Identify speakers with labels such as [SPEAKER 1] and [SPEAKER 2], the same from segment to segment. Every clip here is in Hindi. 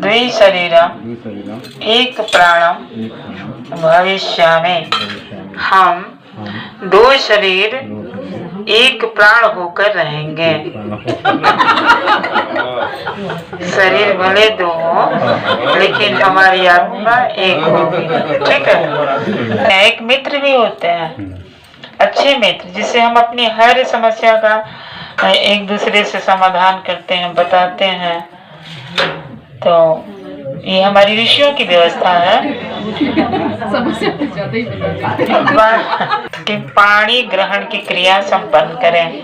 [SPEAKER 1] द्विशरीरम एक प्राणम भविष्यामि। हम दो शरीर एक प्राण होकर रहेंगे। शरीर भले दो हो लेकिन हमारी आत्मा एक होगी। ठीक है। एक मित्र भी होते हैं, अच्छे मित्र, जिससे हम अपनी हर समस्या का एक दूसरे से समाधान करते हैं, बताते हैं। तो ये हमारी ऋषियों की व्यवस्था है कि पानी ग्रहण की क्रिया संपन्न करें।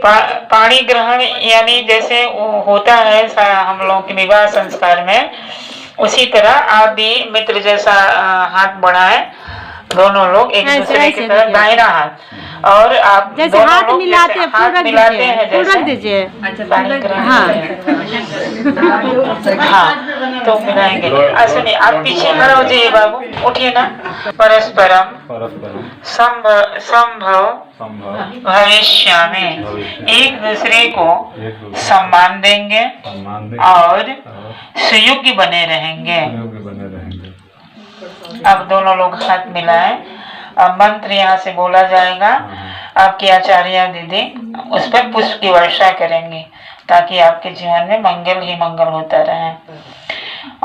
[SPEAKER 1] पानी ग्रहण यानी जैसे वो होता है हम लोगों के विवाह संस्कार में, उसी तरह आप भी मित्र जैसा हाथ बढ़ाएं, दोनों लोग एक दूसरे की तरफ दाहिना हाथ, और आप
[SPEAKER 2] जैसे हाथ मिलाते हैं,
[SPEAKER 1] जैसे
[SPEAKER 2] रख दीजिए।
[SPEAKER 1] हाँ, तो मिलाएंगे। सुनिए, आप पीछे खड़े हो जाइए बाबू, उठिए ना। परस्परम संभव भविष्य में एक दूसरे को सम्मान देंगे और सुयोग्य बने रहेंगे। अब दोनों लोग हाथ मिलाएं। अब मंत्र यहाँ से बोला जाएगा। आपकी आचार्य दीदी उस पर पुष्प की वर्षा करेंगी ताकि आपके जीवन में मंगल ही मंगल होता रहे।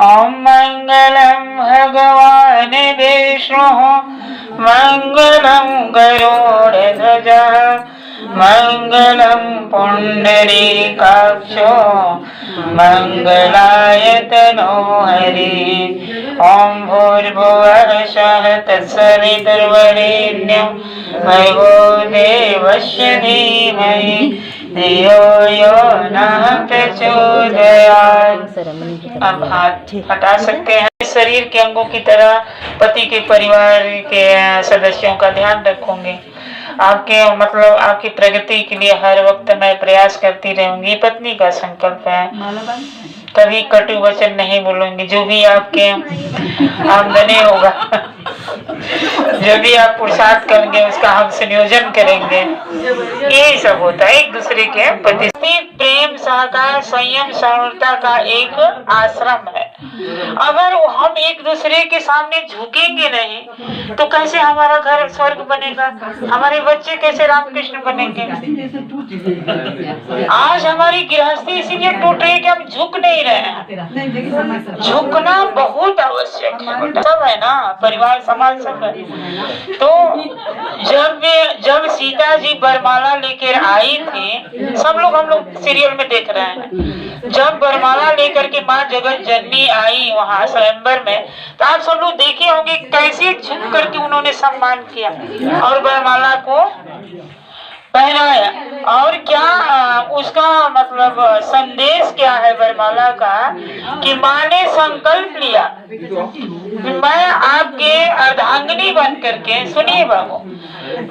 [SPEAKER 1] ओम मंगलम भगवान विष्णु मंगलम गरुड़ध्वजा मंगलम पुंडरीकाक्षो मंगलाय तनो हरि। ओम भूर्भुवः स्वः तत्सवितुर्वरेण्यं भर्गो देवस्य धीमहि धियो यो नः प्रचोदयात्। अब हाथ हटा सकते हैं। शरीर के अंगों की तरह पति के परिवार के सदस्यों का ध्यान रखूंगी। आपके मतलब आपकी प्रगति के लिए हर वक्त मैं प्रयास करती रहूंगी। पत्नी का संकल्प है। कभी कटु वचन नहीं बोलूंगी। जो भी आपके आमदनी होगा, जो भी आप पुरुषार्थ करेंगे उसका हम संयोजन करेंगे। यही सब होता है एक दूसरे के प्रति। प्रेम, सहकार, संयम, सरलता का एक आश्रम है। अगर हम एक दूसरे के सामने झुकेंगे नहीं तो कैसे हमारा घर स्वर्ग बनेगा, हमारे बच्चे कैसे रामकृष्ण बनेंगे। आज हमारी गृहस्थी इसीलिए टूट रही है कि हम झुक नहीं रहे हैं। झुकना बहुत आवश्यक है। सब है ना, परिवार समाज सब है। तो जब सीता जी वरमाला लेकर आई थी, सब लोग हम लोग सीरियल में देख रहे हैं, जब वरमाला लेकर के माँ जगत जननी आई वहां स्वयंवर में, तो आप सब लोग देखे होंगे कैसे झुक करके उन्होंने सम्मान किया और वरमाला को पहनाया। और क्या उसका मतलब संदेश क्या है वरमाला का, कि माँ ने संकल्प लिया मैं आपके अर्धांगिनी बन करके, सुनिए बाबू,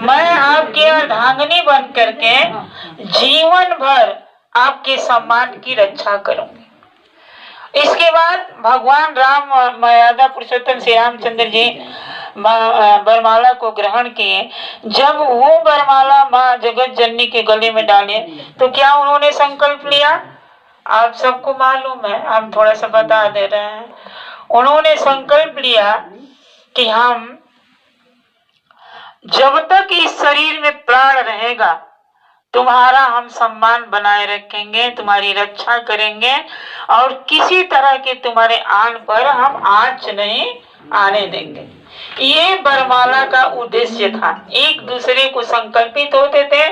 [SPEAKER 1] मैं आपके अर्धांगिनी बन करके जीवन भर आपके सम्मान की रक्षा करूंगी। इसके बाद भगवान राम मर्यादा पुरुषोत्तम श्री रामचंद्र जी वरमाला को ग्रहण किए। जब वो वरमाला माँ जगत जननी के गले में डाले तो क्या उन्होंने संकल्प लिया? आप सबको मालूम है, हम थोड़ा सा बता दे रहे हैं। उन्होंने संकल्प लिया कि हम जब तक इस शरीर में प्राण रहेगा तुम्हारा हम सम्मान बनाए रखेंगे, तुम्हारी रक्षा करेंगे और किसी तरह के तुम्हारे आन पर हम आंच नहीं आने देंगे। ये वरमाला का उद्देश्य था। एक दूसरे को संकल्पित होते थे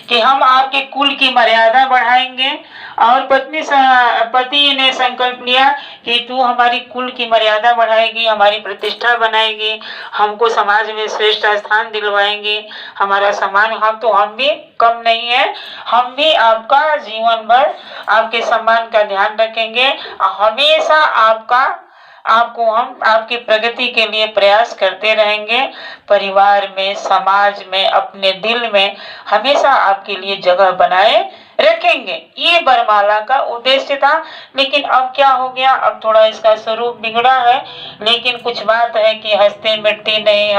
[SPEAKER 1] कि हम आपके कुल की मर्यादा बढ़ाएंगे, और पति ने संकल्प लिया कि तू हमारी कुल की मर्यादा बढ़ाएगी, हमारी प्रतिष्ठा बनाएगी, हमको समाज में श्रेष्ठ स्थान दिलवाएंगे, हमारा सम्मान, हम भी कम नहीं है, हम भी आपका जीवन भर आपके सम्मान का ध्यान रखेंगे, हमेशा आपको हम आपकी प्रगति के लिए प्रयास करते रहेंगे। परिवार में, समाज में, अपने दिल में हमेशा आपके लिए जगह बनाए रखेंगे। ये वरमाला का उद्देश्य था। लेकिन अब क्या हो गया, अब थोड़ा इसका स्वरूप बिगड़ा है। लेकिन कुछ बात है कि हंसते मिटती नहीं।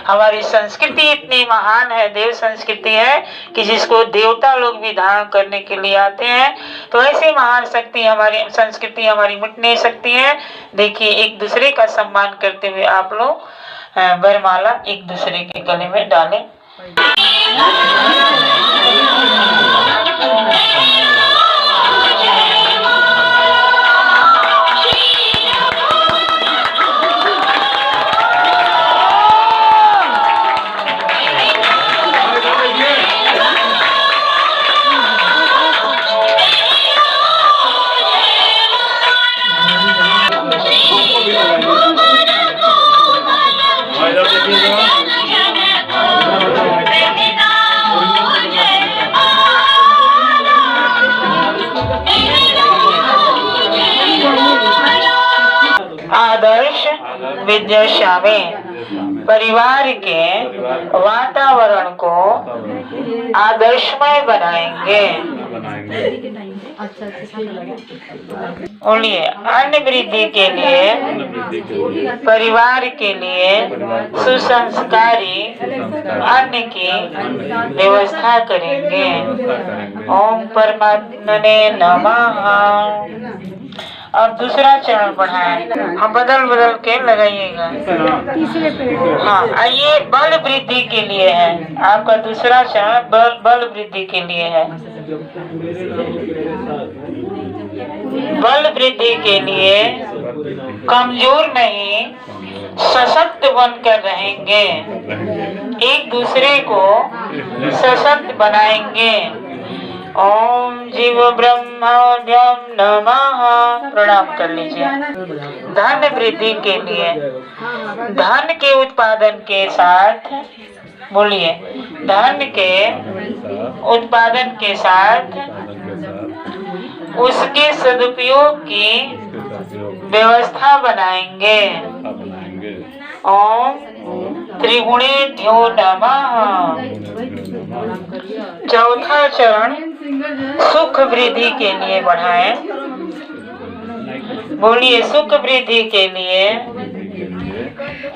[SPEAKER 1] हमारी संस्कृति इतनी महान है, देव संस्कृति है कि जिसको देवता लोग भी धारण करने के लिए आते हैं। तो ऐसी महान शक्ति हमारी संस्कृति हमारी मिट नहीं सकती है। देखिए, एक दूसरे का सम्मान करते हुए आप लोग वरमाला एक दूसरे के गले में डालें। आदर्श विद्या में परिवार के वातावरण को आदर्शमय बनाएंगे। बोलिए, अन्न वृद्धि के लिए, परिवार के लिए सुसंस्कारी अन्न की व्यवस्था करेंगे। ओम परमात्मने नमः। और दूसरा चरण बढ़ाएं। हम बदल के लगाइएगा। हाँ, ये बल वृद्धि के लिए है। आपका दूसरा चरण बल वृद्धि के लिए है। बल वृद्धि के लिए कमजोर नहीं, सशक्त बनकर रहेंगे। एक दूसरे को सशक्त बनाएंगे। ओम जीव ब्रह्मण्यम नमः। प्रणाम कर लीजिए। धन वृद्धि के लिए, धन के उत्पादन के साथ, बोलिए, धन के उत्पादन के साथ उसके सदुपयोग की व्यवस्था बनाएंगे। ओम त्रिगुणेभ्यो नमः। चौथा चरण सुख वृद्धि के लिए बढ़ाएं। बोलिए, सुख वृद्धि के लिए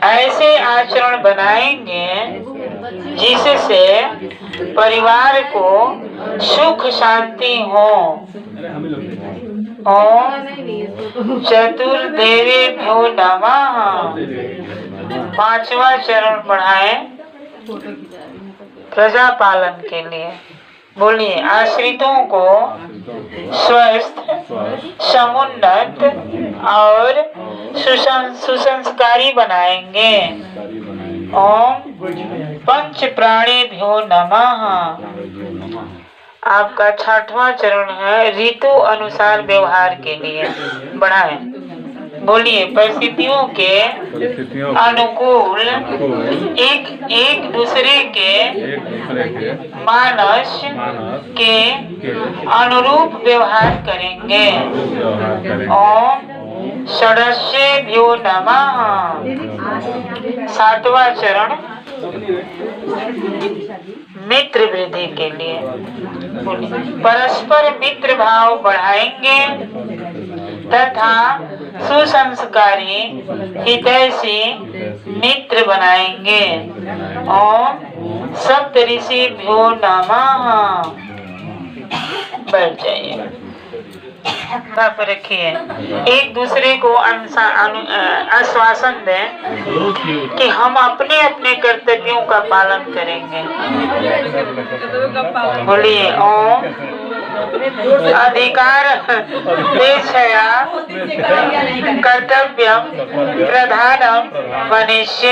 [SPEAKER 1] ऐसे आचरण बनाएंगे जिससे परिवार को सुख शांति हो। ओम चतुर्देवेभ्यो नमः। पांचवा चरण बढ़ाएं प्रजा पालन के लिए। बोलिए, आश्रितों को स्वस्थ, समुन्नत और सुसंस्कारी बनाएंगे। ओम पंच प्राणेभ्यो नमः। आपका छठवां चरण है ऋतु अनुसार व्यवहार के लिए। बढ़ाएं। बोलिए, परिस्थितियों के अनुकूल एक दूसरे के मानस के अनुरूप व्यवहार करेंगे। ओम षडशेभ्यो नमः। सातवां चरण मित्र वृद्धि के लिए। परस्पर मित्र भाव बढ़ाएंगे तथा सुसंस्कारी हितैषी मित्र बनाएंगे। ओम सप्तऋषिभ्यो नमः। बैठ जाइए। पर रखिए। एक दूसरे को आश्वासन दें कि हम अपने अपने कर्तव्यों का पालन करेंगे। बोलिए, ओम अधिकार देशया कर्तव्यम प्रधानम मनुष्य।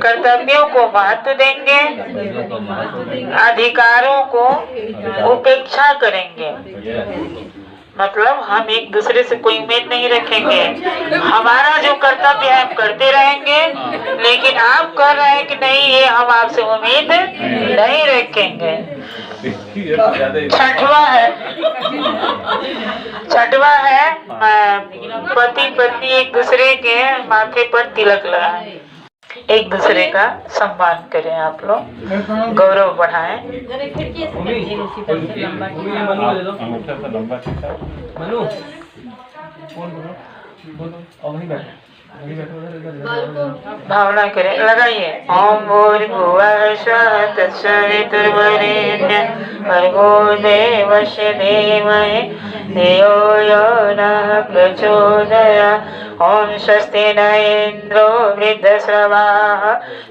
[SPEAKER 1] कर्तव्यों को महत्व देंगे, अधिकारों को उपेक्षा करेंगे। मतलब हम एक दूसरे से कोई उम्मीद नहीं रखेंगे। हमारा जो कर्तव्य है हम करते रहेंगे, लेकिन आप कह रहे हैं कि नहीं, ये हम आपसे उम्मीद नहीं रखेंगे। छठवा है पति पत्नी एक दूसरे के माथे पर तिलक लगाए। एक दूसरे का सम्मान करें, आप लोग गौरव बढ़ाएं। भावना करें, लगाइए। ओम भूर्भुवः स्वः तत्सवितुर्वरेण्यं भर्गो देवस्य धीमहि धियो यो नः प्रचोदयात्। ओम स्वस्ति न इंद्रो वृद्धश्रवाः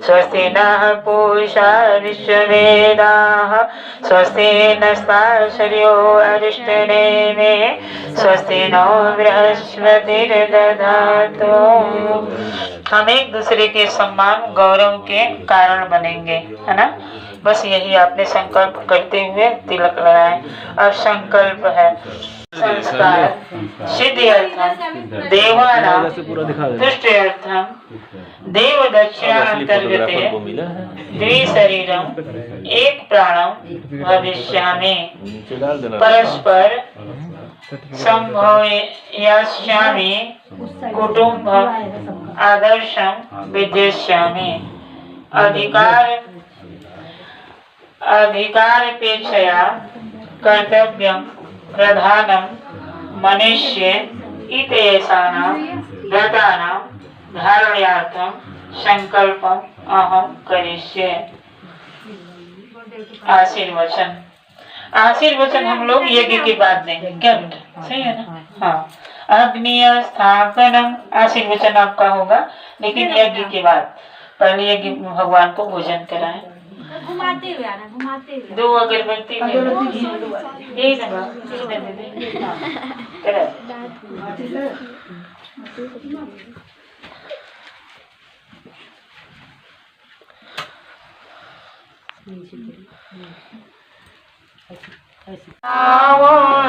[SPEAKER 1] स्वस्ति नः पूषा विश्ववेदाः स्वस्ति नस्तार्क्ष्यो अरिष्टनेमिः स्वस्ति नो बृहस्पतिर्दधातु। हम एक दूसरे के सम्मान गौरव के कारण बनेंगे, है ना। बस यही आपने संकल्प करते हुए तिलक लगाए। अब संकल्प है संस्कार सिद्ध्यर्थम देवानां तुष्ट्यर्थम देव दक्षिणा अंतर्गते द्विशरीरम एक प्राणम भविष्यामि परस्पर संभवयास्यामि कुटुंबम आदर्शम विद्यस्यामि। अधिकारपेक्षया कर्तव्यं प्रधानं मनुष्ये इत्येषाणां व्रतानां धारणार्थं संकल्पम अहम करिष्ये। आशीर्वचन, आशीर्वचन हम लोग यज्ञ के बाद देंगे, क्या बेटा, सही है ना। हाँ, अग्निय स्थापनम आशीर्वचन आपका होगा, लेकिन यज्ञ के बाद। पहले यज्ञ भगवान को भोजन कराएं।
[SPEAKER 2] घुमाते हुए आना, घुमाते हुए।
[SPEAKER 1] दो अगरबत्ती यही ना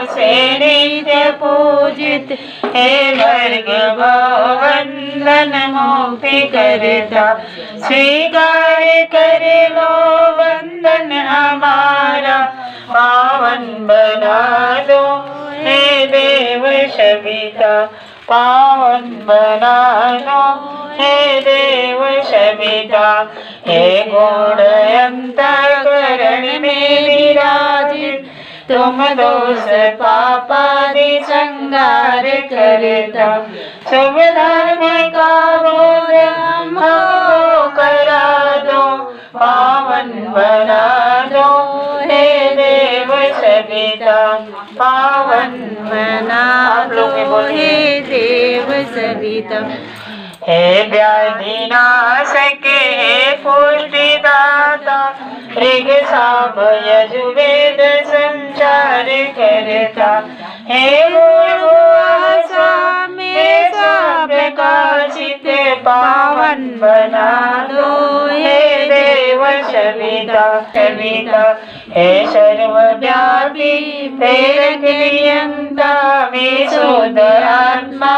[SPEAKER 1] से नित्य पूजित हे भर्गव वंदन मुक्ति करता स्वीकार कर लो वंदन हमारा पावन बना दो हे देव सविता पावन बना दो हे देव सविता। हे गुण अंतःकरण में विराजित तुम दोष पापादि संगार करता शुभ धर्म का बोध हमको करा दो पावन बना दो हे देव सविता पावन बना दो हे देव सविता। हे व्याधि नाशक हे पुष्टिदाता ऋग साम यजुर्वेद संचार करता हे स्वामी प्रकाशित पावन बना दो हे देव सविता सविता। हे सर्वव्यापी प्रेरक नियंता विशुद्ध आत्मा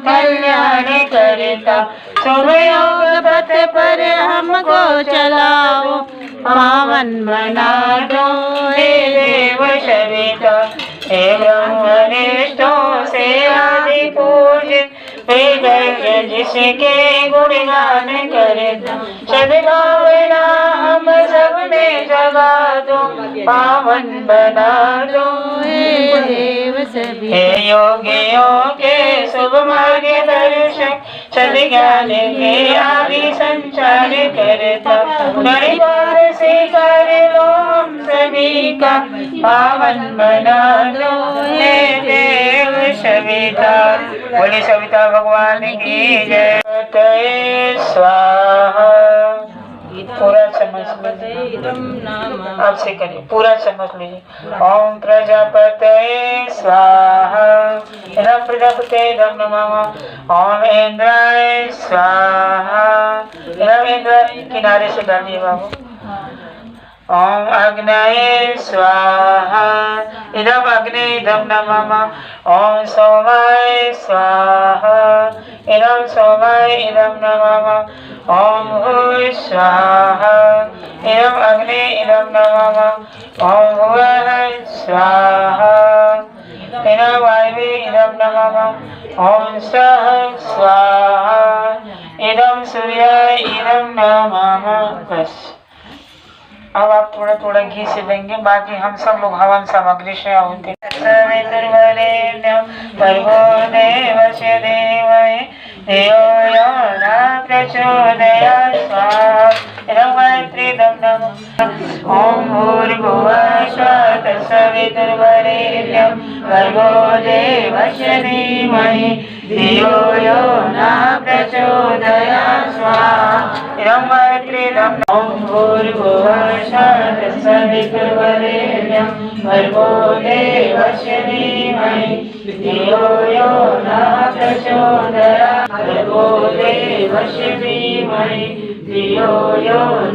[SPEAKER 1] कल्याण करता शुभ योग पथ पर हमको चलाओ पावन बना दो हे देव सविता। हे ब्रह्मनिष्ठों से आदि पूजित वेद जिसके गुणगान करता सद्भावना हम सब में जगा दो पावन बना दो हे देव सविता। हे योगियों के शुभ मार्ग दर्शक सद्ज्ञान के आदि संचार करता परिवार से कर लो हम सभी का पावन बना दो हे देव सविता। बोले सविता भगवान की जय। स्वाहा पूरा समझ लीजिए, आपसे करिए पूरा समझ लीजिए। ओम प्रजापते स्वाहा इदं प्रजापते इदं नमः। ओम इंद्राय स्वाहा इदं इंद्र किनारे से डालिए बाबू। ओम अग्नये स्वाहा इदं अग्ने इदं नमः। ओम सोमाय स्वाहा इदं सोमाय इदं नमः। ओम भूः स्वाहा इदं अग्ने इदं नमः। ओम भुवः स्वाहा इदं वायवे इदं नमः। ओम स्वः स्वाहा इदं सूर्याय इदं नमः। बस अब आप थोड़ा थोड़ा घी से देंगे, बाकी हम सब लोग हवन सामग्री से आहुति। सवितुर्वरेण्यं भर्गो देवस्य धीमहि धियो यो न प्रचोदयात् स्वाहा। इदं गायत्रीदं नमः। ॐ भूर्भुवः स्वः तत्सवितुर्वरेण्यं भर्गो देवस्य धीमहि धियो यो न प्रचोदयात् स्वाहा। इदं गायत्रीदं ॐ भूर्भुवः स्वः तत्सवितुर्वरेण्यं भर्गो देवस्य धीमहि धियो यो न प्रचोदयात् भर्गो देवस्य धीमहि धियो यो न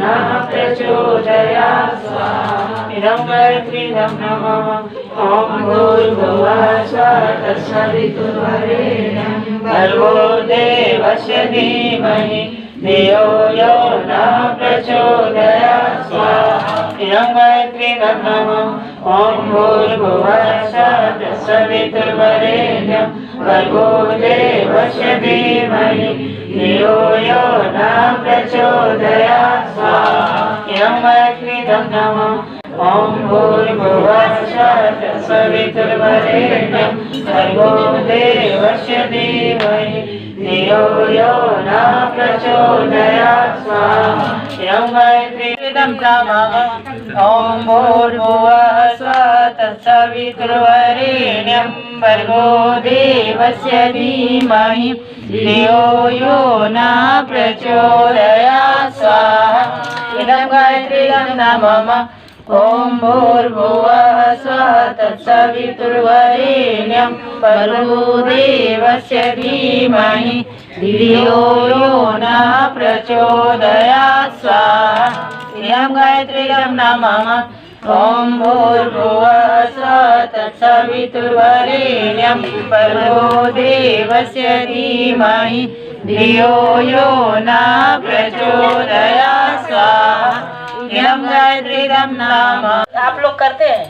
[SPEAKER 1] प्रचोदयात् स्वाहा। इदं गायत्रीदं नमः। ॐ भूर्भुवः स्वः तत्सवितुर्वरेण्यं भर्गो देवस्य धीमहि धियो यो न प्रचोदयात् स्वाहा। इदं गायत्रीदं नमः। ॐ भूर्भुवः स्वः तत्सवितुर्वरेण्यं भर्गो देवस्य धीमहि धियो यो न प्रचोदयात् स्वाहा। इदं गायत्रीदं नमः। ॐ भूर्भुवः स्वः तत्सवितुर्वरेण्यं भर्गो देवस्य धीमहि धियो यो न प्रचोदयात् स्वाहा। इदं गायत्रीदं नमः। ॐ भूर्भुवः स्वः तत्सवितुर्वरेण्यं भर्गो देवस्य धीमहि धियो यो न प्रचोदयात् स्वाहा। इदं गायत्रीदं नमः। ॐ भूर्भुवः स्वः तत्सवितुर्वरेण्यं भर्गो देवस्य धीमहि धियो यो न प्रचोदयात् स्वाहा। इदं गायत्रीदं नमः। ॐ भूर्भुवः स्वः तत्सवितुर्वरेण्यं भर्गो देवस्य धीमहि धियो यो न प्रचोदयात् स्वाहा। इदं गायत्रीदं नमः। आप लोग करते हैं?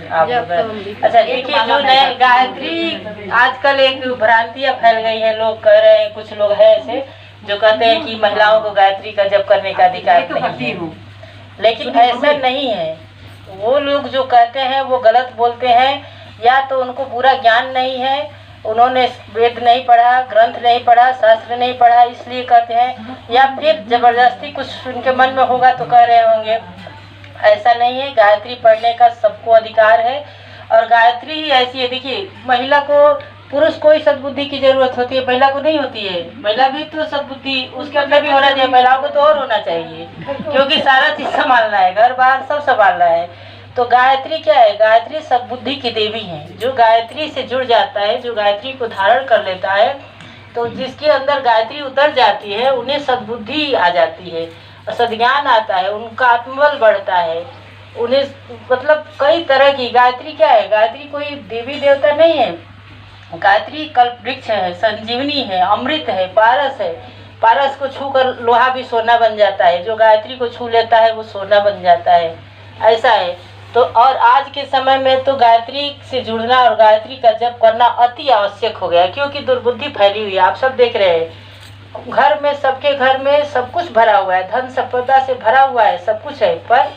[SPEAKER 1] अच्छा देखिए, जो नए गायत्री आजकल एक भ्रांतियां फैल गई है, लोग कह रहे हैं, कुछ लोग हैं ऐसे जो कहते हैं कि महिलाओं को गायत्री का जप करने का अधिकार नहीं है, लेकिन ऐसा नहीं है। वो लोग जो कहते हैं वो गलत बोलते हैं, या तो उनको पूरा ज्ञान नहीं है, उन्होंने वेद नहीं पढ़ा, ग्रंथ नहीं पढ़ा, शास्त्र नहीं पढ़ा, इसलिए कहते हैं, या फिर जबरदस्ती कुछ उनके मन में होगा तो कह रहे होंगे। ऐसा नहीं है, गायत्री पढ़ने का सबको अधिकार है। और गायत्री ही ऐसी है, देखिए, महिला को, पुरुष को ही सद्बुद्धि की जरूरत होती है, महिला को नहीं होती है। महिला भी तो सद्बुद्धि उसके अंदर भी होना चाहिए, महिलाओं को तो और होना चाहिए, क्योंकि सारा चीज संभालना है, घर बाहर सब संभालना है। तो गायत्री क्या है? गायत्री सद्बुद्धि की देवी है। जो गायत्री से जुड़ जाता है, जो गायत्री को धारण कर लेता है, तो जिसके अंदर गायत्री उतर जाती है, उन्हें सद्बुद्धि आ जाती है, सद्ज्ञान आता है, उनका आत्मबल बढ़ता है, उन्हें मतलब कई तरह की। गायत्री क्या है? गायत्री कोई देवी देवता नहीं है, गायत्री कल्प वृक्ष है, संजीवनी है, अमृत है, पारस है। पारस को छूकर लोहा भी सोना बन जाता है, जो गायत्री को छू लेता है वो सोना बन जाता है, ऐसा है। तो और आज के समय में तो गायत्री से जुड़ना और गायत्री का जप करना अति आवश्यक हो गया, क्योंकि दुर्बुद्धि फैली हुई है। आप सब देख रहे हैं, घर में, सबके घर में सब कुछ भरा हुआ है, धन संपदा से भरा हुआ है, सब कुछ है, पर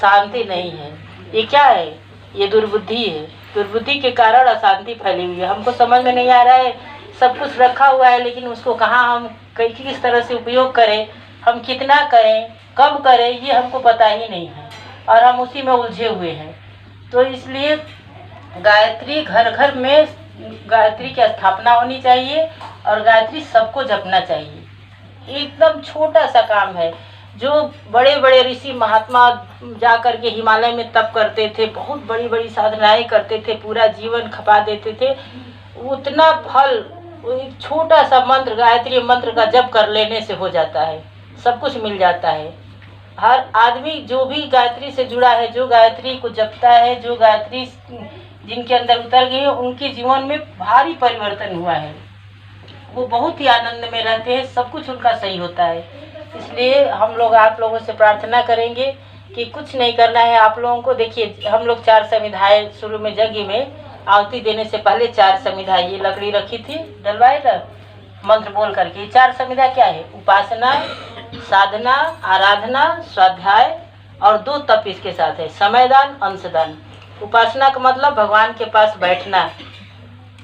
[SPEAKER 1] शांति नहीं है। ये क्या है? ये दुर्बुद्धि है। दुर्बुद्धि के कारण अशांति फैली हुई है। हमको समझ में नहीं आ रहा है, सब कुछ रखा हुआ है, लेकिन उसको कहाँ हम किस तरह से उपयोग करें, हम कितना करें, कब करें, ये हमको पता ही नहीं है, और हम उसी में उलझे हुए हैं। तो इसलिए गायत्री, घर घर में गायत्री की स्थापना होनी चाहिए, और गायत्री सबको जपना चाहिए। एकदम छोटा सा काम है। जो बड़े बड़े ऋषि महात्मा जा कर के हिमालय में तप करते थे, बहुत बड़ी बड़ी साधनाएं करते थे, पूरा जीवन खपा देते थे, उतना फल एक छोटा सा मंत्र, गायत्री मंत्र का जप कर लेने से हो जाता है, सब कुछ मिल जाता है। हर आदमी जो भी गायत्री से जुड़ा है, जो गायत्री को जपता है, जो गायत्री जिनके अंदर उतर गई है, उनके जीवन में भारी परिवर्तन हुआ है। वो बहुत ही आनंद में रहते हैं, सब कुछ उनका सही होता है। इसलिए हम लोग आप लोगों से प्रार्थना करेंगे कि कुछ नहीं करना है आप लोगों को। देखिए, हम लोग 4 समिधाएं शुरू में यज्ञ में आहुति देने से पहले 4 समिधाएं, ये लकड़ी रखी थी, डलवाए था,
[SPEAKER 3] मंत्र बोल करके। 4 संविधा क्या है? उपासना, साधना, आराधना, स्वाध्याय और 2 तप इसके साथ है, समयदान, अंशदान। उपासना का मतलब भगवान के पास बैठना।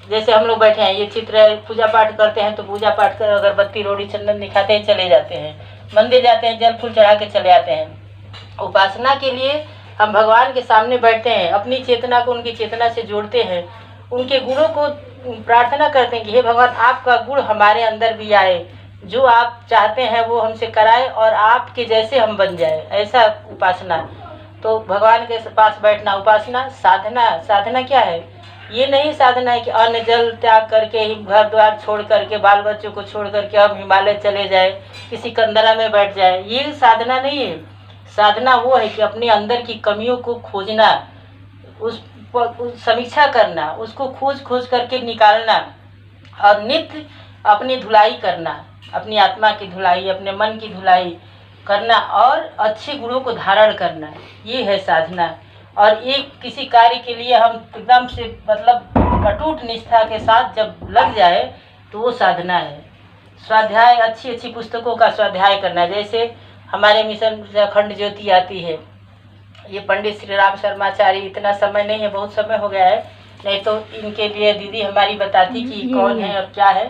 [SPEAKER 3] जैसे हम लोग बैठे हैं, ये चित्र है, पूजा पाठ करते हैं तो पूजा पाठ कर अगरबत्ती रोड़ी चंदन दिखाते हैं, चले जाते हैं, मंदिर जाते हैं, जल फूल चढ़ा के चले आते हैं। उपासना के लिए हम भगवान के सामने बैठते हैं, अपनी चेतना को उनकी चेतना से जोड़ते हैं, उनके गुणों को प्रार्थना करते हैं कि हे भगवान आपका गुण हमारे अंदर भी आए, जो आप चाहते हैं वो हमसे कराए और आपके जैसे हम बन जाए, ऐसा उपासना। तो भगवान के पास बैठना उपासना। साधना, साधना क्या है? ये नहीं साधना है कि अन्न जल त्याग करके ही घर द्वार छोड़ करके बाल बच्चों को छोड़ करके हम हिमालय चले जाए, किसी कंदरा में बैठ जाए, ये साधना नहीं है। साधना वो है कि अपने अंदर की कमियों को खोजना, उस समीक्षा करना, उसको खोज करके निकालना और नित्य अपनी धुलाई करना, अपनी आत्मा की धुलाई, अपने मन की धुलाई करना और अच्छे गुणों को धारण करना, ये है साधना। और एक किसी कार्य के लिए हम एकदम से मतलब अटूट निष्ठा के साथ जब लग जाए तो वो साधना है। स्वाध्याय, अच्छी अच्छी पुस्तकों का स्वाध्याय करना। जैसे हमारे मिशन अखंड ज्योति आती है, ये पंडित श्री राम शर्माचार्य, इतना समय नहीं है, बहुत समय हो गया है, नहीं तो इनके लिए दीदी हमारी बताती कि कौन है और क्या है।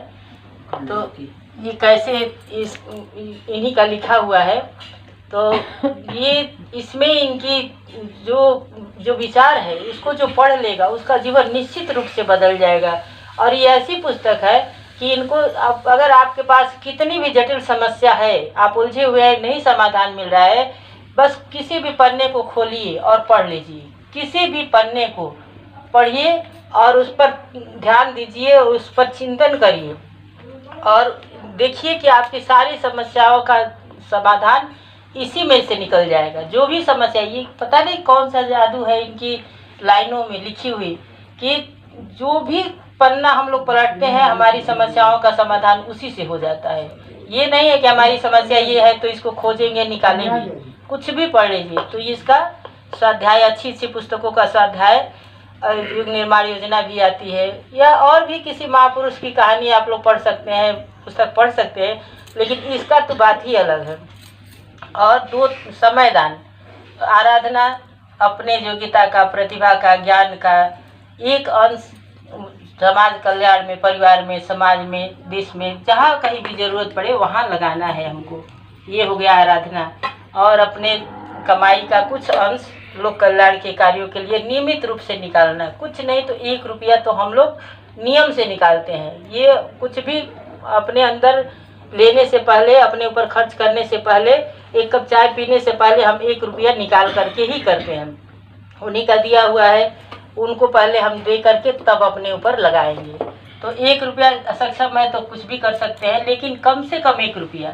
[SPEAKER 3] तो ये कैसे इन्हीं का लिखा हुआ है। तो ये इसमें इनकी जो विचार है, इसको जो पढ़ लेगा उसका जीवन निश्चित रूप से बदल जाएगा। और ये ऐसी पुस्तक है कि इनको अगर आपके पास कितनी भी जटिल समस्या है, आप उलझे हुए हैं, नहीं समाधान मिल रहा है, बस किसी भी पन्ने को खोलिए और पढ़ लीजिए, किसी भी पन्ने को पढ़िए और उस पर ध्यान दीजिए, उस पर चिंतन करिए और देखिए कि आपकी सारी समस्याओं का समाधान इसी में से निकल जाएगा। जो भी समस्या, ये पता नहीं कौन सा जादू है इनकी लाइनों में लिखी हुई कि जो भी पन्ना हम लोग पलटते हैं हमारी समस्याओं का समाधान उसी से हो जाता है। ये नहीं है कि हमारी समस्या ये है तो इसको खोजेंगे निकालेंगे, कुछ भी पढ़ लीजिए। तो इसका स्वाध्याय, अच्छी अच्छी पुस्तकों का स्वाध्याय, युग निर्माण योजना भी आती है, या और भी किसी महापुरुष की कहानी आप लोग पढ़ सकते हैं, पुस्तक पढ़ सकते हैं, लेकिन इसका तो बात ही अलग है। और 2 समयदान, आराधना, अपने योग्यता का, प्रतिभा का, ज्ञान का एक अंश समाज कल्याण में, परिवार में, समाज में, देश में, जहाँ कहीं भी जरूरत पड़े वहाँ लगाना है हमको। ये हो गया आराधना। और अपने कमाई का कुछ अंश लोक कल्याण के कार्यों के लिए नियमित रूप से निकालना। कुछ नहीं तो 1 रुपया तो हम लोग नियम से निकालते हैं। ये कुछ भी अपने अंदर लेने से पहले, अपने ऊपर खर्च करने से पहले, 1 कप चाय पीने से पहले हम 1 रुपया निकाल करके ही करते हैं। उन्हीं का दिया हुआ है, उनको पहले हम दे करके तब अपने ऊपर लगाएंगे। तो 1 रुपया सक्षम है तो कुछ भी कर सकते हैं, लेकिन कम से कम 1 रुपया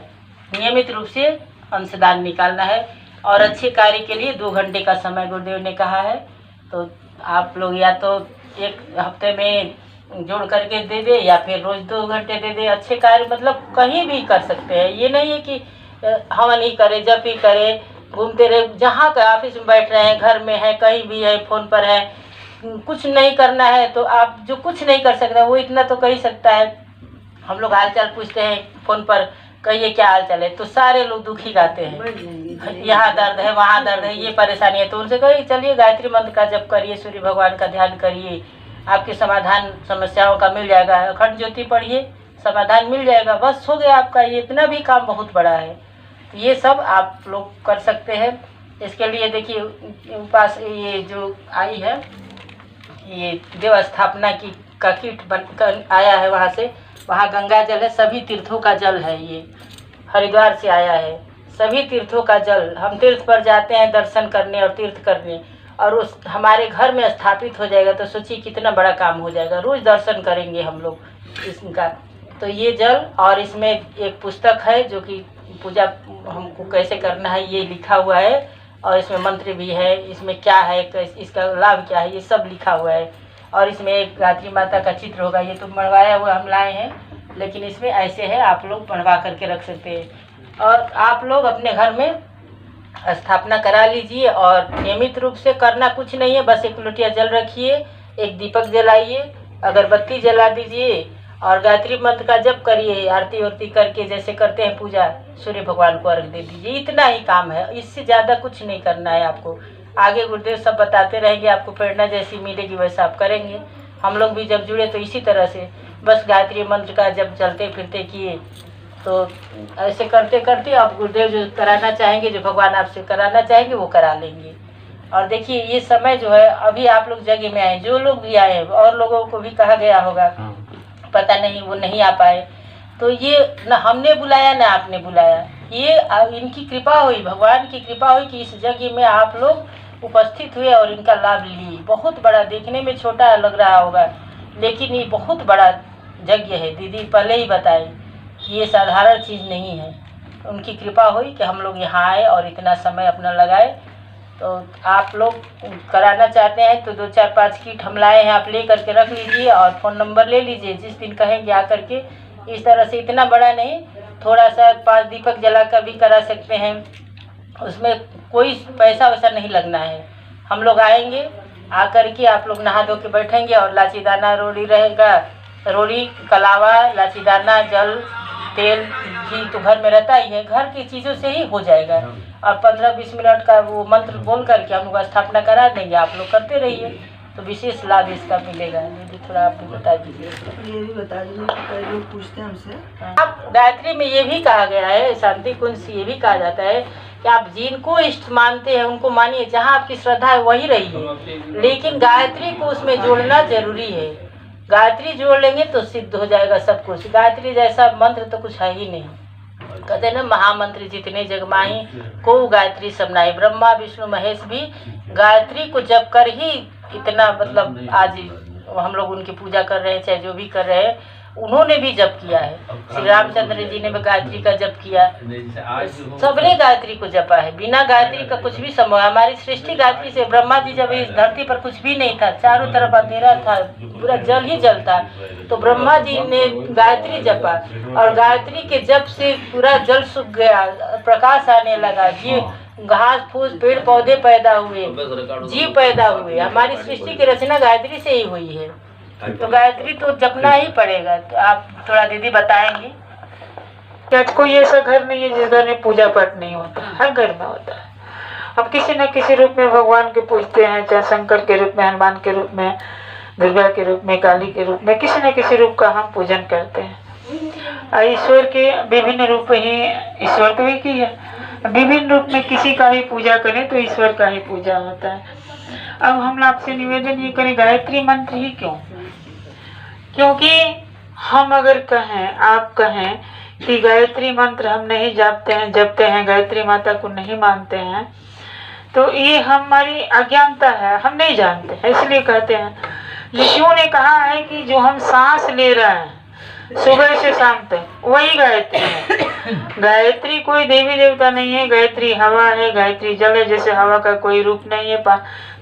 [SPEAKER 3] नियमित रूप से अंशदान निकालना है। और अच्छे कार्य के लिए 2 घंटे का समय गुरुदेव ने कहा है। तो आप लोग या तो 1 हफ्ते में जोड़ करके दे दे या फिर रोज 2 घंटे दे दे। अच्छे कार्य मतलब कहीं भी कर सकते हैं, ये नहीं है कि हवन ही करे, जब ही करे, घूमते रहे, जहाँ का ऑफिस में बैठ रहे हैं, घर में है, कहीं भी है, फोन पर है, कुछ नहीं करना है तो आप जो कुछ नहीं कर सकता वो इतना तो कर ही सकता है। हम लोग हालचाल पूछते हैं फोन पर, कहिए क्या हाल चाल है, तो सारे लोग दुखी गाते हैं, यहाँ दर्द है, वहाँ दर्द है, ये परेशानी है। तो उनसे कहिए चलिए गायत्री मंत्र का जप करिए, सूर्य भगवान का ध्यान करिए, आपके समाधान समस्याओं का मिल जाएगा। अखंड ज्योति पढ़िए, समाधान मिल जाएगा, बस हो गया आपका। ये इतना भी काम बहुत बड़ा है, ये सब आप लोग कर सकते हैं। इसके लिए देखिए उपास ये जो आई है, ये देव स्थापना की का किट बनकर आया है, वहाँ से, वहाँ गंगा जल है, सभी तीर्थों का जल है, ये हरिद्वार से आया है, सभी तीर्थों का जल। हम तीर्थ पर जाते हैं दर्शन करने और तीर्थ करने, और उस हमारे घर में स्थापित हो जाएगा तो सोचिए कितना बड़ा काम हो जाएगा। रोज दर्शन करेंगे हम लोग इसका। तो ये जल, और इसमें एक पुस्तक है जो कि पूजा हमको कैसे करना है ये लिखा हुआ है, और इसमें मंत्र भी है, इसमें क्या है, इसका लाभ क्या है, ये सब लिखा हुआ है। और इसमें एक गायत्री माता का चित्र होगा, ये तो मढ़वाया हुआ हम लाए हैं, लेकिन इसमें ऐसे है, आप लोग मढ़वा करके रख सकते हैं। और आप लोग अपने घर में स्थापना करा लीजिए, और नियमित रूप से करना कुछ नहीं है, बस 1 लोटिया जल रखिए, एक दीपक जलाइए, अगरबत्ती जला दीजिए, और गायत्री मंत्र का जप करिए, आरती वारती करके जैसे करते हैं पूजा, सूर्य भगवान को अर्घ दे दीजिए। इतना ही काम है, इससे ज़्यादा कुछ नहीं करना है आपको। आगे गुरुदेव सब बताते रहेंगे, आपको प्रेरणा जैसी मिलेगी वैसा आप करेंगे। हम लोग भी जब जुड़े तो इसी तरह से बस गायत्री मंत्र का जब चलते फिरते किए, तो ऐसे करते करते आप गुरुदेव जो कराना चाहेंगे, जो भगवान आपसे कराना चाहेंगे वो करा लेंगे। और देखिए ये समय जो है, अभी आप लोग जगह में आए, जो लोग भी आए और लोगों को भी कहा गया होगा, पता नहीं वो नहीं आ पाए, तो ये न हमने बुलाया न आपने बुलाया, ये इनकी कृपा हुई, भगवान की कृपा हुई कि इस जगह में आप लोग उपस्थित हुए और इनका लाभ लिए। बहुत बड़ा, देखने में छोटा लग रहा होगा लेकिन ये बहुत बड़ा यज्ञ है। दीदी पहले ही बताए कि ये साधारण चीज़ नहीं है। उनकी कृपा हुई कि हम लोग यहाँ आए और इतना समय अपना लगाए। तो आप लोग कराना चाहते हैं तो 2-4-5 किट हम लाए हैं, आप ले करके रख लीजिए और फ़ोन नंबर ले लीजिए। जिस दिन कहेंगे आ करके, इस तरह से इतना बड़ा नहीं, थोड़ा सा 5 दीपक जला कर भी करा सकते हैं, उसमें कोई पैसा वैसा नहीं लगना है। हम लोग आएंगे, आकर के आप लोग नहा धो के बैठेंगे और लाचीदाना रोड़ी रहेगा, रोड़ी कलावा, लाचीदाना, जल, तेल, घी तो घर में रहता ही है, घर की चीज़ों से ही हो जाएगा। और 15-20 मिनट का वो मंत्र बोल करके हम लोग स्थापना करा देंगे, आप लोग करते रहिए तो विशेष लाभ इसका मिलेगा। दीदी थोड़ा आप भी बता दीजिए।
[SPEAKER 4] ये भी बता दीजिए कि कई लोग पूछते हैं हमसे।
[SPEAKER 3] आप गायत्री में ये भी कहा गया है, शांति कुंज से ये भी कहा जाता है कि आप जिनको इष्ट मानते हैं उनको मानिए, जहाँ आपकी श्रद्धा है वही रहिए, लेकिन गायत्री को उसमें जोड़ना जरूरी है। गायत्री जोड़ लेंगे तो सिद्ध हो जाएगा सब कुछ। गायत्री जैसा मंत्र तो कुछ है ही नहीं। कहते हैं ना, महामंत्र जितने जग माही को गायत्री सब नाही। ब्रह्मा विष्णु महेश भी गायत्री को जप कर ही इतना, मतलब आज हम लोग उनकी पूजा कर रहे हैं, चाहे जो भी कर रहे हैं, उन्होंने भी जप किया है। श्री रामचंद्र जी ने भी गायत्री का जप किया, सबने गायत्री को जपा है। बिना गायत्री का कुछ भी संभव है। हमारी सृष्टि गायत्री से, ब्रह्मा जी जब इस धरती पर कुछ भी नहीं था, चारों तरफ अंधेरा था, पूरा जल ही जल था, तो ब्रह्मा जी ने गायत्री जपा और गायत्री के जप से पूरा जल सूख गया, प्रकाश आने लगा, जीव, घास फूस, पेड़ पौधे पैदा हुए, जीव पैदा हुए। हमारी सृष्टि की रचना गायत्री से ही हुई है, तो गायत्री तो जपना ही पड़ेगा। तो आप थोड़ा दीदी बताएंगे।
[SPEAKER 1] क्या कोई ऐसा घर नहीं है जिस घर में पूजा पाठ नहीं होता? हर घर में होता है। हम किसी न किसी रूप में भगवान के पूजते हैं, चाहे शंकर के रूप में, हनुमान के रूप में, दुर्गा के रूप में, काली के रूप में, किसी न किसी रूप का हम पूजन करते हैं। ईश्वर के विभिन्न रूप ही ईश्वर को एक ही है, विभिन्न रूप में किसी का भी पूजा करें तो ईश्वर का ही पूजा होता है। अब हम आपसे निवेदन ये करें, गायत्री मंत्र ही क्यों? क्योंकि हम अगर कहें, आप कहें कि गायत्री मंत्र हम नहीं जपते हैं, गायत्री माता को नहीं मानते हैं, तो ये हमारी अज्ञानता है, हम नहीं जानते हैं, इसलिए कहते हैं। ऋषियों ने कहा है कि जो हम सांस ले रहे हैं सुबह से शाम तक, वही गायत्री है। गायत्री कोई देवी देवता नहीं है, गायत्री हवा है, गायत्री जल है। जैसे हवा का कोई रूप नहीं है,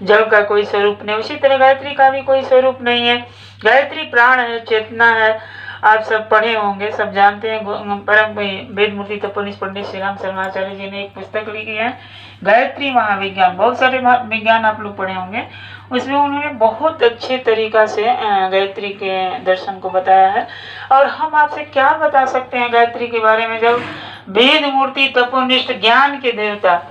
[SPEAKER 1] जल का कोई स्वरूप नहीं, उसी तरह गायत्री का भी कोई स्वरूप नहीं है। गायत्री प्राण है, चेतना है। आप सब पढ़े होंगे, सब जानते हैं। परम वेद मूर्ति तपोनिष्ठ पंडित श्री राम शर्माचार्य जी ने एक पुस्तक लिखी है, गायत्री महाविज्ञान। बहुत सारे विज्ञान आप लोग पढ़े होंगे, उसमें उन्होंने बहुत अच्छे तरीका से गायत्री के दर्शन को बताया है। और हम आपसे क्या बता सकते हैं गायत्री के बारे में, जब वेद मूर्ति तपोनिष्ठ ज्ञान के देवता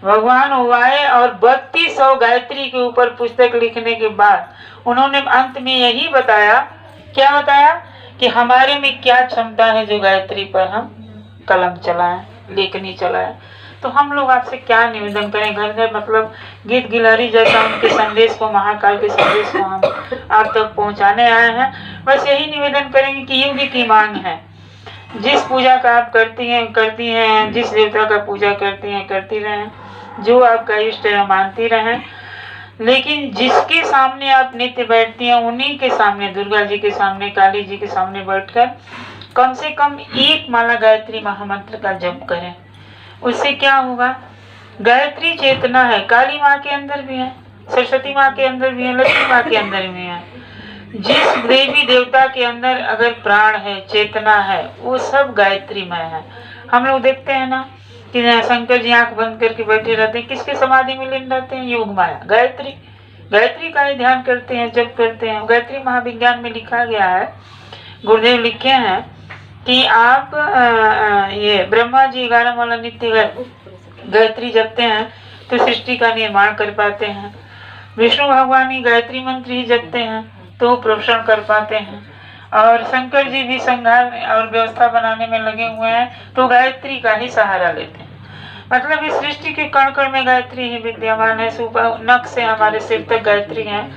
[SPEAKER 1] भगवान हुआए और 3200 गायत्री के ऊपर पुस्तक लिखने के बाद उन्होंने अंत में यही बताया, क्या बताया कि हमारे में क्या क्षमता है जो गायत्री पर हम कलम चलाएं, लेखनी चलाएं। तो हम लोग आपसे क्या निवेदन करें, घर घर मतलब गीत गिलहरी जैसा उनके संदेश को, महाकाल के संदेश को हम आप तक पहुंचाने आए हैं। बस यही निवेदन करेंगे कि युग की मांग है, जिस पूजा का आप करती हैं, जिस देवता का पूजा करती रहें, जो आपका इष्ट है मानती रहें। लेकिन जिसके सामने आप नित्य बैठती हैं, उन्हीं के सामने, दुर्गा जी के सामने, काली जी के सामने बैठकर कम से कम एक माला गायत्री महामंत्र का जप करें। उससे क्या होगा, गायत्री चेतना है, काली माँ के अंदर भी है, सरस्वती माँ के अंदर भी है, लक्ष्मी माँ के अंदर भी है। जिस देवी देवता के अंदर अगर प्राण है, चेतना है, वो सब गायत्रीमय है। हम लोग देखते हैं ना कि शंकर जी आंख बंद करके बैठे रहते हैं, किसके समाधि में लीन रहते हैं? योग माया, गायत्री का ही ध्यान करते हैं, जप करते हैं। गायत्री महाविज्ञान में लिखा गया है गुरुदेव लिखे हैं कि आप ये ब्रह्मा जी 11 माला नित्य गायत्री जपते हैं तो सृष्टि का निर्माण कर पाते हैं। विष्णु भगवान ही गायत्री मंत्र ही जपते हैं तो पोषण कर पाते हैं। और शंकर जी भी संहार और व्यवस्था बनाने में लगे हुए हैं तो गायत्री का ही सहारा लेते हैं। मतलब इस सृष्टि के कण कण में गायत्री ही विद्यमान है। सुबह नख से हमारे सिर तक गायत्री है।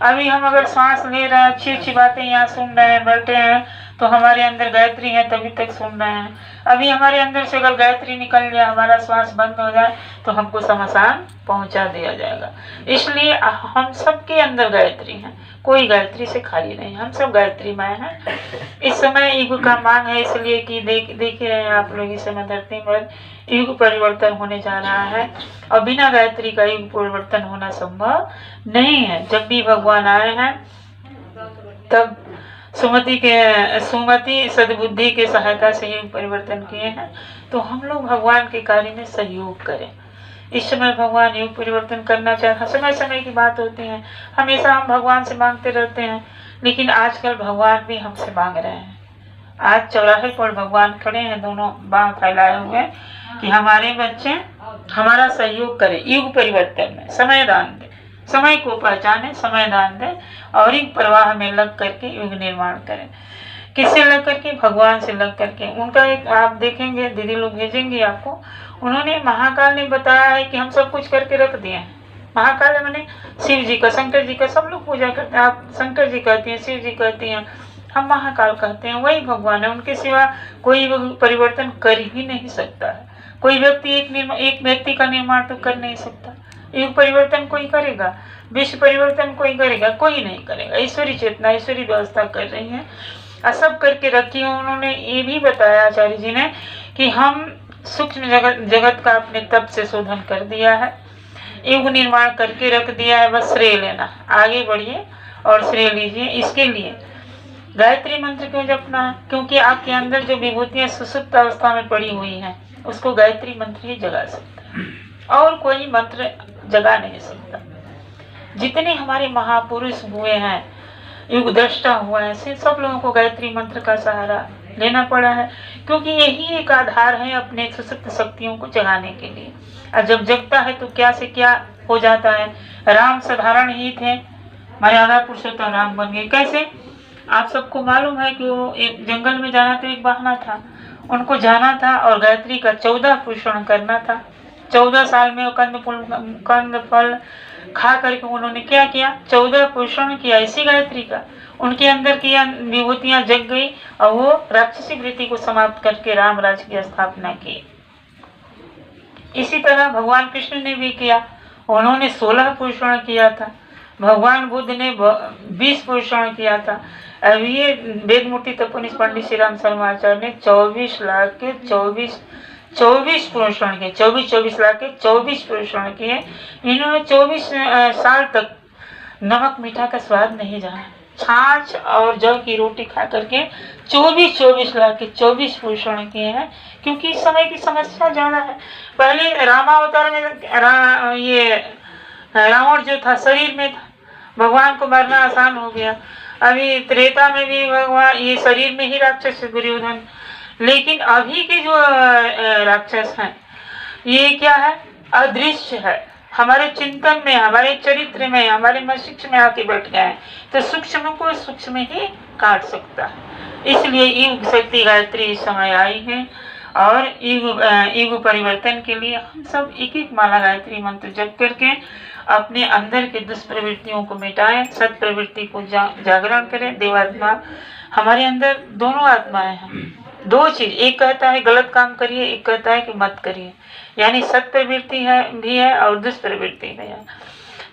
[SPEAKER 1] अभी हम अगर सांस ले रहे हैं, अच्छी अच्छी बातें यहाँ सुन रहे हैं, बैठे हैं तो हमारे अंदर गायत्री है तभी तक सुन रहे हैं। अभी हमारे अंदर से अगर गायत्री निकल जाए, हमारा श्वास बंद हो जाए तो हमको शमशान पहुंचा दिया जाएगा। इसलिए हम सबके अंदर गायत्री है, कोई गायत्री से खाली नहीं, हम सब गायत्रीमय हैं। इस समय युग का मांग है, इसलिए कि देख रहे हैं आप लोग, इस समय धरती पर युग परिवर्तन होने जा रहा है और बिना गायत्री का युग परिवर्तन होना संभव नहीं है। जब भी भगवान आए हैं तब सुमति सद्बुद्धि के सहायता से युग परिवर्तन किए हैं। तो हम लोग भगवान के कार्य में सहयोग करें। इस समय भगवान युग परिवर्तन करना चाहते, समय समय की बात होती है, हमेशा हम भगवान से मांगते रहते हैं, लेकिन आजकल भगवान भी हमसे मांग रहे हैं। आज चौराहे पर भगवान खड़े हैं, दोनों बांह फैलाए हुए, कि हमारे बच्चे हमारा सहयोग करें युग परिवर्तन में, समय दान दें, समय को पहचाने, समय दान दें और युग प्रवाह में लग करके युग निर्माण करें। किससे लग करके? भगवान से लग करके। उनका एक आप देखेंगे, दीदी लोग भेजेंगे आपको, उन्होंने महाकाल ने बताया है कि हम सब कुछ करके रख दिए हैं। महाकाल मैंने शिव जी का, शंकर जी का, सब लोग पूजा करते हैं। आप शंकर जी कहती हैं, शिव जी कहती हैं, हम महाकाल कहते हैं, वही भगवान है। उनके सिवा कोई परिवर्तन कर ही नहीं सकता है। कोई व्यक्ति एक व्यक्ति का निर्माण तो कर नहीं सकता। युग परिवर्तन कोई करेगा, विश्व परिवर्तन कोई करेगा? कोई नहीं करेगा। ईश्वरी चेतना, ईश्वरी व्यवस्था कर रही है, सब करके रखी है। उन्होंने ये भी बताया आचार्य जी ने कि हम सूक्ष्म जगत का अपने तप से शोधन कर दिया है, युग निर्माण करके रख दिया है। बस श्रेय लेना, आगे बढ़िए और श्रेय लीजिए। इसके लिए गायत्री मंत्र क्यों जपना है? क्योंकि आपके अंदर जो विभूतियां सुसुप्त अवस्था में पड़ी हुई हैं उसको गायत्री मंत्र ही जगा सकता है और कोई मंत्र जगा नहीं सकता। जितने हमारे महापुरुष हुए हैं, युग दृष्टा हुआ है, सब लोगों को गायत्री मंत्र का सहारा लेना पड़ा है, क्योंकि यही एक आधार है अपने सुसुप्त शक्तियों को जगाने के लिए। और जब जगता है तो क्या से क्या हो जाता है। राम साधारण ही थे, मर्यादा पुरुषोत्तम राम बन गए। कैसे? आप सबको मालूम है कि वो एक जंगल में जाना तो एक बहाना था, उनको जाना था और गायत्री का 14 पोषण करना था। 14 साल में वो कंद फल खा करके उन्होंने क्या किया? 14 पोषण किया इसी गायत्री का। उनके अंदर की विभूतियां जग गई और वो राक्षसी वृत्ति को समाप्त करके राम राज की स्थापना की। इसी तरह भगवान कृष्ण ने भी किया, उन्होंने 16 पोषण किया था। भगवान बुद्ध ने 20 पोषण किया था। अब ये वेद मूर्ति तपोनिष्ठ पंडित श्री राम शर्माचार्य ने 24 लाख के 24 पोषण किए, 24 लाख के 24 पोषण किए। इन्होंने 24 साल तक नमक मीठा का स्वाद नहीं जाना, छाछ और जौ की रोटी खा करके 24 लाख के 24 पोषण किए हैं। क्योंकि इस समय की समस्या ज्यादा है। पहले रामावतार में ये रावण जो था शरीर में था, भगवान को मारना आसान हो गया। अभी त्रेता में भी भगवान ये शरीर में ही राक्षस दुर्योधन। लेकिन अभी के जो राक्षस हैं ये क्या है? अदृश्य है, हमारे चिंतन में, हमारे चरित्र में, हमारे मस्तिष्क में आके बैठ गए हैं। तो सूक्ष्म को सूक्ष्म ही काट सकता है। इसलिए युग शक्ति गायत्री इस समय आई है और युग परिवर्तन के लिए हम सब एक एक माला गायत्री मंत्र जप करके अपने अंदर के दुष्प्रवृत्तियों को मिटाएं, सत प्रवृत्ति को जागरण करें। देवात्मा हमारे अंदर दोनों आत्माएं हैं। दो चीज, एक कहता है गलत काम करिए, एक कहता है कि मत करिए। यानी सत प्रवृत्ति है भी है और दुष्प्रवृत्ति भी है।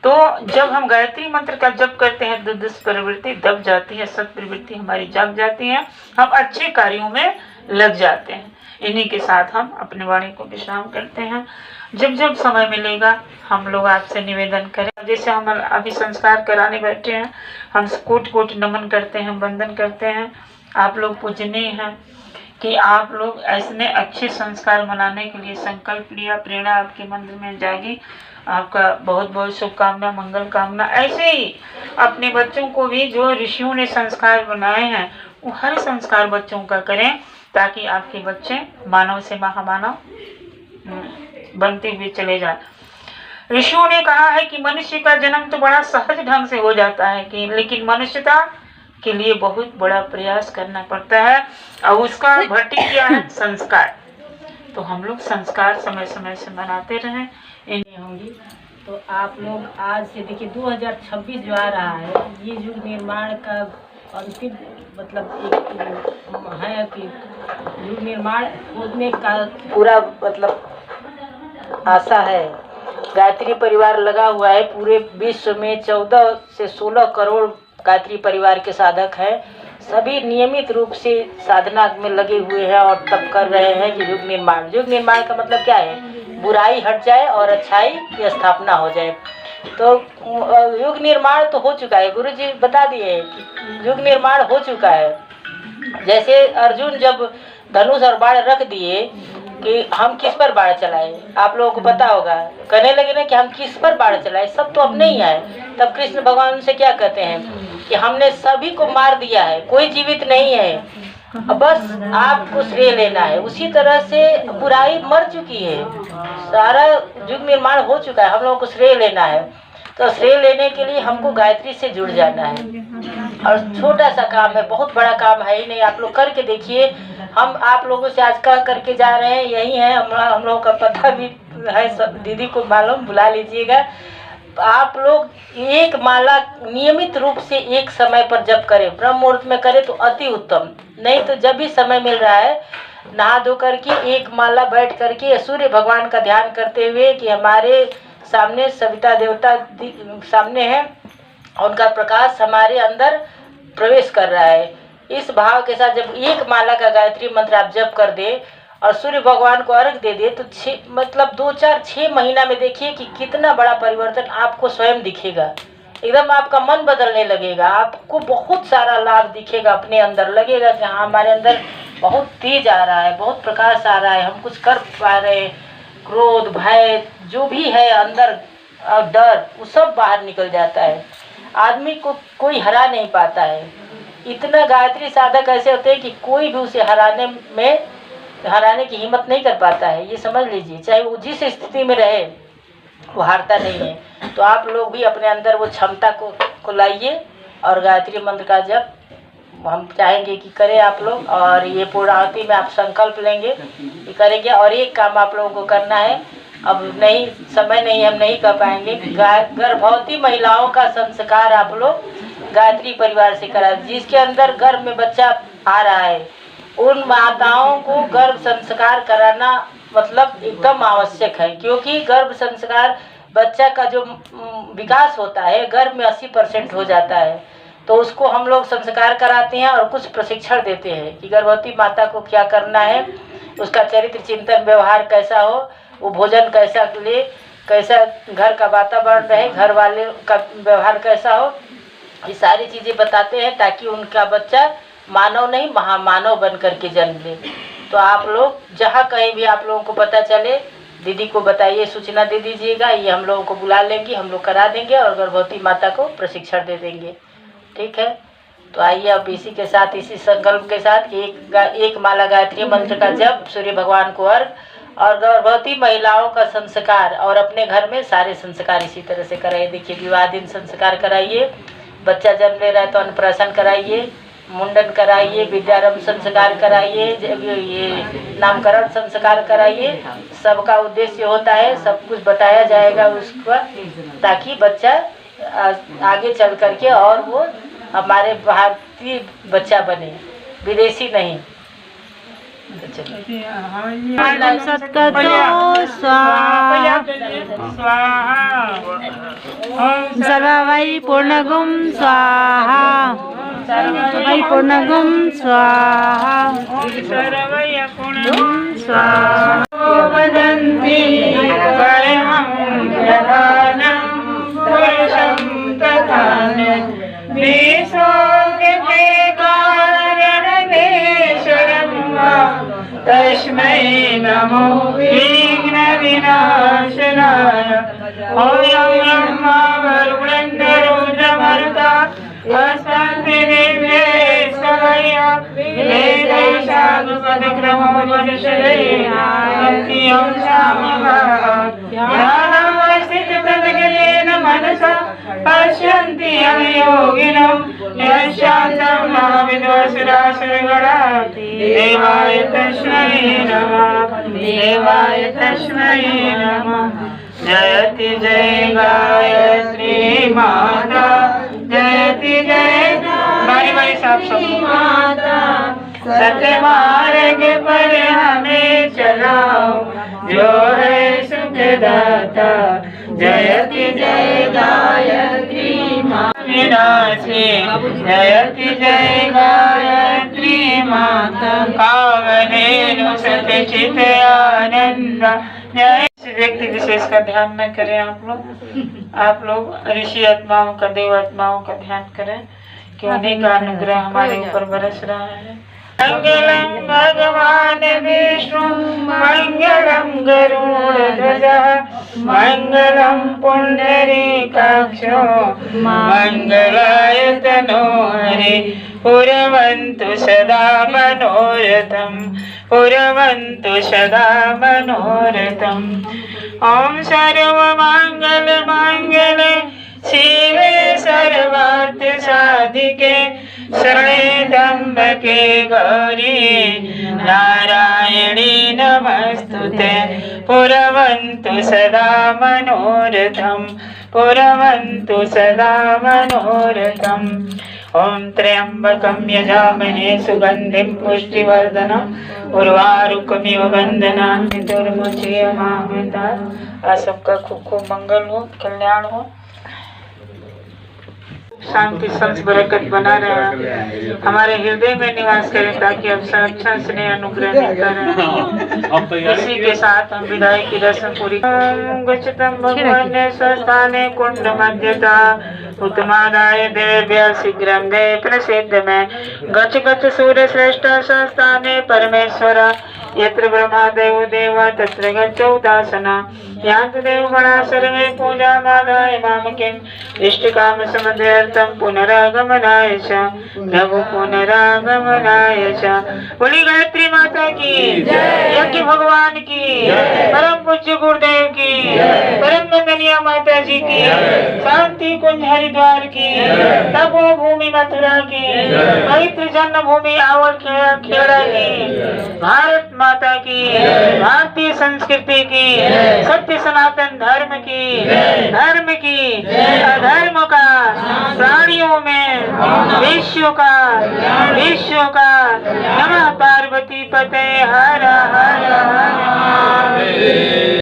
[SPEAKER 1] तो जब हम गायत्री मंत्र का जप करते हैं तो दुष्प्रवृत्ति दब जाती है, सत प्रवृत्ति हमारी जाग जाती है, हम अच्छे कार्यों में लग जाते हैं। इन्हीं के साथ हम अपने वाणी को विश्राम करते हैं। जब जब समय मिलेगा हम लोग आपसे निवेदन करें। जैसे हम अभी संस्कार कराने बैठे हैं, हम कोटि कोटि नमन करते हैं, वंदन करते हैं। आप लोग पूजनीय हैं कि आप लोग ऐसे अच्छे संस्कार मनाने के लिए संकल्प लिया, प्रेरणा आपके मंदिर में जागी। आपका बहुत बहुत शुभकामना, मंगल कामना। ऐसे ही अपने बच्चों को भी जो ऋषियों ने संस्कार बनाए हैं वो हर संस्कार बच्चों का करें ताकि आपके बच्चे मानव से महामानव बनते हुए चले जाए। ऋषियों ने कहा है कि मनुष्य का जन्म तो बड़ा सहज ढंग से हो जाता है कि लेकिन मनुष्यता के लिए बहुत बड़ा प्रयास करना पड़ता है और उसका भट्टी क्या है? संस्कार। तो हम लोग संस्कार समय समय से बनाते रहें।
[SPEAKER 3] होंगी तो आप लोग आज से देखिए 2026 जो आ रहा है, ये युग निर्माण का अंतिम मतलब एक है कि युग निर्माण होने का पूरा मतलब आशा है। गायत्री परिवार लगा हुआ है पूरे विश्व में 14 से 16 करोड़ गायत्री परिवार के साधक हैं। सभी नियमित रूप से साधना में लगे हुए हैं और तप कर रहे हैं कि युग निर्माण। युग निर्माण का मतलब क्या है? बुराई हट जाए और अच्छाई की स्थापना हो जाए। तो युग निर्माण तो हो चुका है, गुरु जी बता दिए युग निर्माण हो चुका है। जैसे अर्जुन जब धनुष और बाण रख दिए कि हम किस पर बाण चलाए, आप लोगों को पता होगा, कहने लगे ना कि हम किस पर बाण चलाए, सब तो अपने ही आए। तब कृष्ण भगवान उनसे क्या कहते हैं कि हमने सभी को मार दिया है, कोई जीवित नहीं है, बस आपको श्रेय लेना है। उसी तरह से बुराई मर चुकी है, सारा युग निर्माण हो चुका है, हम लोगों को श्रेय लेना है। तो श्रेय लेने के लिए हमको गायत्री से जुड़ जाना है। और छोटा सा काम है, बहुत बड़ा काम है ही नहीं, आप लोग करके देखिए। हम आप लोगों से आज कह करके जा रहे हैं, यही है हम लोगों का पता भी है, सब दीदी को मालूम, बुला लीजिएगा। आप लोग एक माला नियमित रूप से एक समय पर जप करें, ब्रह्म मुहूर्त में करें तो अति उत्तम, नहीं तो जब भी समय मिल रहा है नहा धो करके एक माला बैठ करके सूर्य भगवान का ध्यान करते हुए कि हमारे सामने सविता देवता सामने है, उनका प्रकाश हमारे अंदर प्रवेश कर रहा है। इस भाव के साथ जब एक माला का गायत्री मंत्र आप जप कर दे और सूर्य भगवान को अर्घ दे दे तो 2-4-6 महीना में देखिए कि कितना बड़ा परिवर्तन आपको स्वयं दिखेगा। एकदम आपका मन बदलने लगेगा, आपको बहुत सारा लाभ दिखेगा, अपने अंदर लगेगा कि हाँ हमारे अंदर बहुत तेज आ रहा है, बहुत प्रकाश आ रहा है, हम कुछ कर पा रहे हैं। क्रोध भय जो भी है अंदर और डर वो सब बाहर निकल जाता है। आदमी को कोई हरा नहीं पाता है। इतना गायत्री साधक ऐसे होते हैं कि कोई भी उसे हराने की हिम्मत नहीं कर पाता है, ये समझ लीजिए। चाहे वो जिस स्थिति में रहे वो हारता नहीं है। तो आप लोग भी अपने अंदर वो क्षमता को लाइए और गायत्री मंत्र का जप हम चाहेंगे कि करें आप लोग। और ये पूर्णाहुति में आप संकल्प लेंगे कि करेंगे। और एक काम आप लोगों को करना है, अब नहीं समय नहीं, हम नहीं कर पाएंगे। गर्भवती महिलाओं का संस्कार आप लोग गायत्री परिवार से करा। जिसके अंदर गर्भ में बच्चा आ रहा है उन माताओं को गर्भ संस्कार कराना मतलब एकदम आवश्यक है, क्योंकि गर्भ संस्कार बच्चा का जो विकास होता है गर्भ में 80% हो जाता है। तो उसको हम लोग संस्कार कराते हैं और कुछ प्रशिक्षण देते हैं कि गर्भवती माता को क्या करना है, उसका चरित्र चिंतन व्यवहार कैसा हो, वो भोजन कैसा ले, कैसा घर का वातावरण रहे, घर वाले का व्यवहार कैसा हो, ये सारी चीज़ें बताते हैं ताकि उनका बच्चा मानव नहीं महामानव बन करके जन्म ले। तो आप लोग जहाँ कहीं भी आप लोगों को पता चले दीदी को बताइए, सूचना दे दीजिएगा, ये हम लोगों को बुला लेंगे, हम लोग करा देंगे और गर्भवती माता को प्रशिक्षण दे देंगे। ठीक है, तो आइए अब इसी के साथ, इसी संकल्प के साथ एक माला गायत्री मंत्र का जप, सूर्य भगवान को अर्घ और गर्भवती महिलाओं का संस्कार और अपने घर में सारे संस्कार इसी तरह से कराइए। देखिए विवाह दिन संस्कार कराइए, बच्चा जन्म ले रहा है तो अन्नप्राशन कराइए, मुंडन कराइए, विद्यारंभ संस्कार कराइए, ये नामकरण संस्कार कराइए। सबका उद्देश्य होता है, सब कुछ बताया जाएगा उसको ताकि बच्चा आगे चल करके और वो हमारे भारतीय बच्चा बने, विदेशी नहीं।
[SPEAKER 2] सर्वै पूर्णगुं स्वाहा, सर्वै पूर्णगुं स्वाहा, सर्वै पूर्णगुं स्वाहा। वदन्ति परमं प्रधानं पुरुषं तथान्यं विश्वोऽग्रे कारणेश्वरं वा तस्मै नमो विघ्नविनाशनाय। ओम ब्रह्मा वरुणेन्द्रो च मरुता अस्मद्देवे सवया भागवत क्रमो वर्षयेयं ध्यानावस्थित प्रगतेन मनसा पश्यन्ति योगिनो यशान्तं महाविद्वांसुरासुरगणाति देवाय तस्मै नमः देवाय तस्मै नमः। जयति जय गायत्री माता जयति जय बारी बारी साफ माता सत्य मार्ग पर हमें चलाओ जो है सुखदाता जयति जय गायत्री माता जयति जय गायत्री माता कावनेनु सतचित आनंद जय। व्यक्ति विशेष का ध्यान न करें आप लोग ऋषि आत्माओं का देव आत्माओं का ध्यान करें कि उन्हीं का अनुग्रह हमारे ऊपर बरस रहा है। मंगलम भगवान विष्णु मंगलम गरुड़ध्वज मंगलम पुंडरीकाक्षो मंगलाय तनोहरि पुरवन्तु सदा मनोरथम पुरवन्तु सदा मनोरथम। ओम सर्वमंगल मांगल्ये शिवे सर्वार्थ साधिके शरणे त्र्यंबके गौरी नारायणी नमस्तुते पुरवन्तु सदा मनोरथम पुरवन्तु सदा मनोरथम। ओम त्र्यंबकं यजामहे सुगंधिं पुष्टिवर्धनम् उर्वारुकमिव बन्धनान् मृत्युर्मुच्यमामृतात्। आज सबका खूब खूब मंगल हो कल्याण हो शांति संस बरकत बना रहे हमारे हृदय में निवास करें ताकि अब संरक्षण स्नेह अनुग्रह देता रहे। इसी के साथ हम विदाई की रस्म पूरी गच्छतम भगवान स्वस्थाने कुंड मध्यता उत्तमादाय देव्य शीघ्रं दे प्रसिद्ध में गच्छ गच्छ सूर्य श्रेष्ठ संस्थाने परमेश्वर यत्र ब्रह्मा देव देवा तत्र गच्छ उदासना यान्त देवगणा सर्वे पूजा मादाय मामकिं इष्टकाम समध्यर्थं पुनरागमनाय च नभो पुनरागमनाय च। बोली गायत्री माता की यज्ञ भगवान की परम पूज्य गुरुदेव की परम वंदनीय माता जी की शांति कुंज हरिद्वार की तपो भूमि मथुरा की पवित्र जन्मभूमि आवड़ खेड़ा की भारत माता की भारतीय संस्कृति की सत्य सनातन धर्म की अधर्म का प्राणियों में विश्व का नमः पार्वती पते हर हर हर।